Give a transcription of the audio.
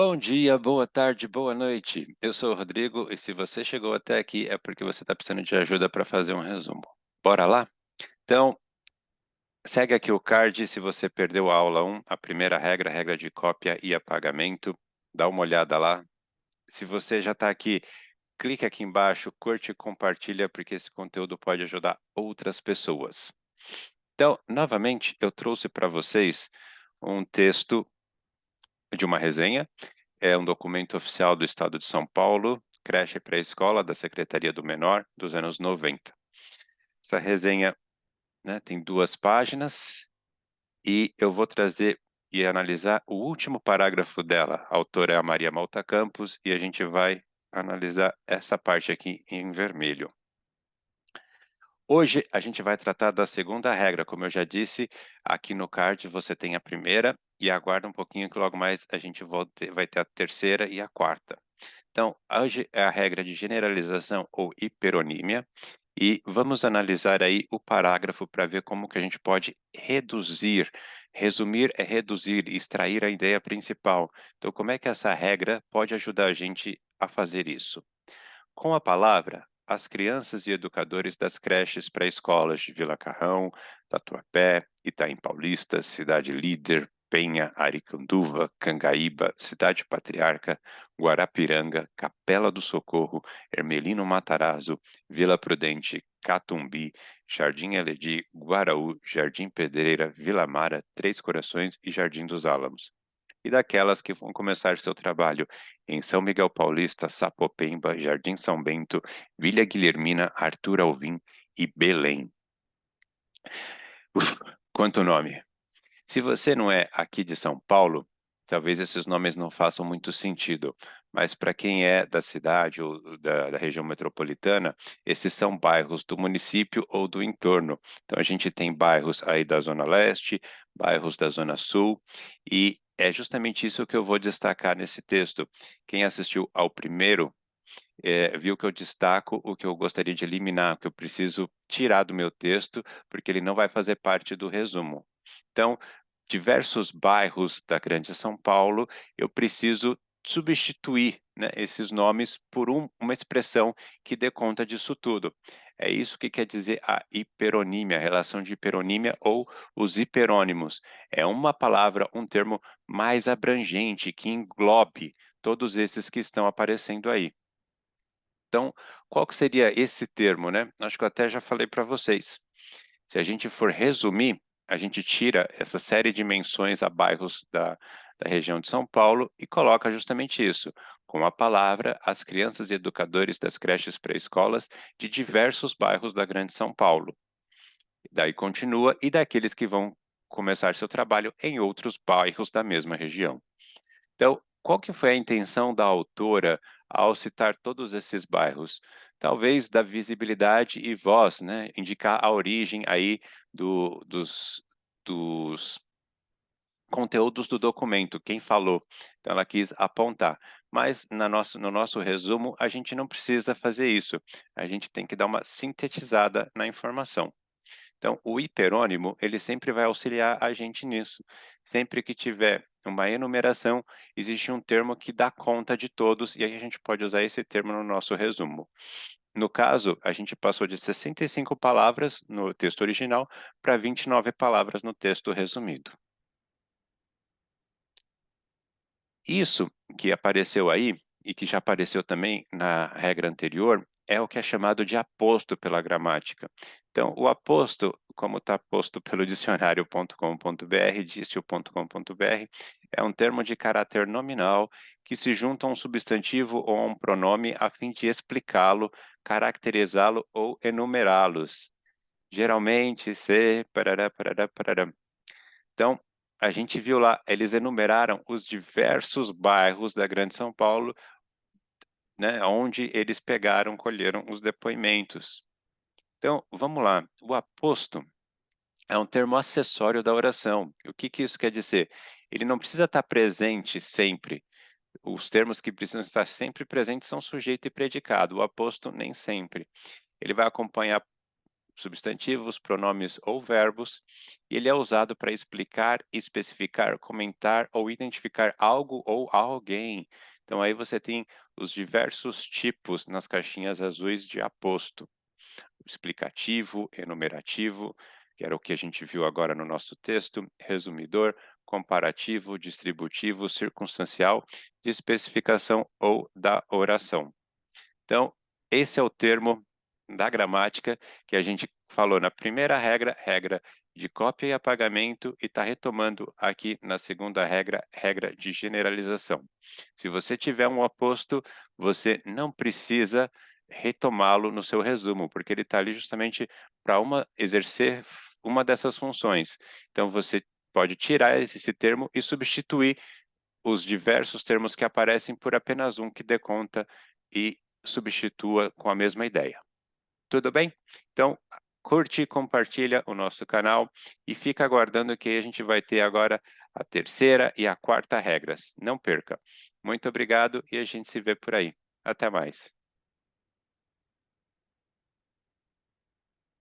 Bom dia, boa tarde, boa noite. Eu sou o Rodrigo e se você chegou até aqui é porque você está precisando de ajuda para fazer um resumo. Bora lá? Então, segue aqui o card se você perdeu a aula 1, a primeira regra, regra de cópia e apagamento. Dá uma olhada lá. Se você já está aqui, clique aqui embaixo, curte e compartilha, porque esse conteúdo pode ajudar outras pessoas. Então, novamente, eu trouxe para vocês um texto de uma resenha. É um documento oficial do Estado de São Paulo, creche pré-escola da Secretaria do Menor, dos anos 90. Essa resenha, né, tem 2 páginas e eu vou trazer e analisar o último parágrafo dela. A autora é a Maria Malta Campos e a gente vai analisar essa parte aqui em vermelho. Hoje a gente vai tratar da segunda regra. Como eu já disse, aqui no card você tem a primeira e aguarda um pouquinho que logo mais a gente vai ter a terceira e a quarta. Então, hoje é a regra de generalização ou hiperonímia, e vamos analisar aí o parágrafo para ver como que a gente pode reduzir. Resumir é reduzir, extrair a ideia principal. Então, como é que essa regra pode ajudar a gente a fazer isso? Com a palavra, as crianças e educadores das creches pré-escolas de Vila Carrão, Tatuapé, Itaim Paulista, Cidade Líder, Penha, Aricanduva, Cangaíba, Cidade Patriarca, Guarapiranga, Capela do Socorro, Hermelino Matarazzo, Vila Prudente, Catumbi, Jardim Eledi, Guaraú, Jardim Pedreira, Vila Mara, Três Corações e Jardim dos Álamos, e daquelas que vão começar seu trabalho em São Miguel Paulista, Sapopemba, Jardim São Bento, Vila Guilhermina, Arthur Alvim e Belém. Uf, quanto nome! Se você não é aqui de São Paulo, talvez esses nomes não façam muito sentido, mas para quem é da cidade ou da região metropolitana, esses são bairros do município ou do entorno. Então a gente tem bairros aí da Zona Leste, bairros da Zona Sul, e é justamente isso que eu vou destacar nesse texto. Quem assistiu ao primeiro, viu que eu destaco o que eu gostaria de eliminar, o que eu preciso tirar do meu texto, porque ele não vai fazer parte do resumo. Então, diversos bairros da Grande São Paulo, eu preciso substituir, né, esses nomes por uma expressão que dê conta disso tudo. É isso que quer dizer a hiperonímia, a relação de hiperonímia ou os hiperônimos. É uma palavra, um termo mais abrangente, que englobe todos esses que estão aparecendo aí. Então, qual que seria esse termo, né? Acho que eu até já falei para vocês. Se a gente for resumir, a gente tira essa série de menções a bairros da região de São Paulo e coloca justamente isso, com a palavra, as crianças e educadores das creches pré-escolas de diversos bairros da Grande São Paulo. Daí continua, e daqueles que vão começar seu trabalho em outros bairros da mesma região. Então, qual que foi a intenção da autora ao citar todos esses bairros? Talvez da visibilidade e voz, né? Indicar a origem aí dos conteúdos do documento, quem falou. Então, ela quis apontar. Mas no nosso resumo, a gente não precisa fazer isso. A gente tem que dar uma sintetizada na informação. Então, o hiperônimo, ele sempre vai auxiliar a gente nisso. Sempre que tiver uma enumeração, existe um termo que dá conta de todos, e aí a gente pode usar esse termo no nosso resumo. No caso, a gente passou de 65 palavras no texto original para 29 palavras no texto resumido. Isso que apareceu aí, e que já apareceu também na regra anterior, é o que é chamado de aposto pela gramática. Então, o aposto, como está posto pelo dicionário.com.br, dicio.com.br, é um termo de caráter nominal que se junta a um substantivo ou a um pronome a fim de explicá-lo, caracterizá-lo ou enumerá-los. Geralmente, se, parará, parará, parará. Então, a gente viu lá, eles enumeraram os diversos bairros da Grande São Paulo, né, onde eles pegaram, colheram os depoimentos. Então, vamos lá. O aposto é um termo acessório da oração. O que que isso quer dizer? Ele não precisa estar presente sempre. Os termos que precisam estar sempre presentes são sujeito e predicado. O aposto nem sempre. Ele vai acompanhar substantivos, pronomes ou verbos, e ele é usado para explicar, especificar, comentar ou identificar algo ou alguém. Então aí você tem os diversos tipos nas caixinhas azuis de aposto: explicativo, enumerativo, que era o que a gente viu agora no nosso texto, resumidor, comparativo, distributivo, circunstancial, de especificação ou da oração. Então, esse é o termo da gramática que a gente falou na primeira regra, regra de cópia e apagamento, e está retomando aqui na segunda regra, regra de generalização. Se você tiver um aposto, você não precisa retomá-lo no seu resumo, porque ele está ali justamente para exercer uma dessas funções. Então, você pode tirar esse termo e substituir os diversos termos que aparecem por apenas um que dê conta e substitua com a mesma ideia. Tudo bem? Então, curte e compartilha o nosso canal e fica aguardando que a gente vai ter agora a terceira e a quarta regras. Não perca. Muito obrigado e a gente se vê por aí. Até mais.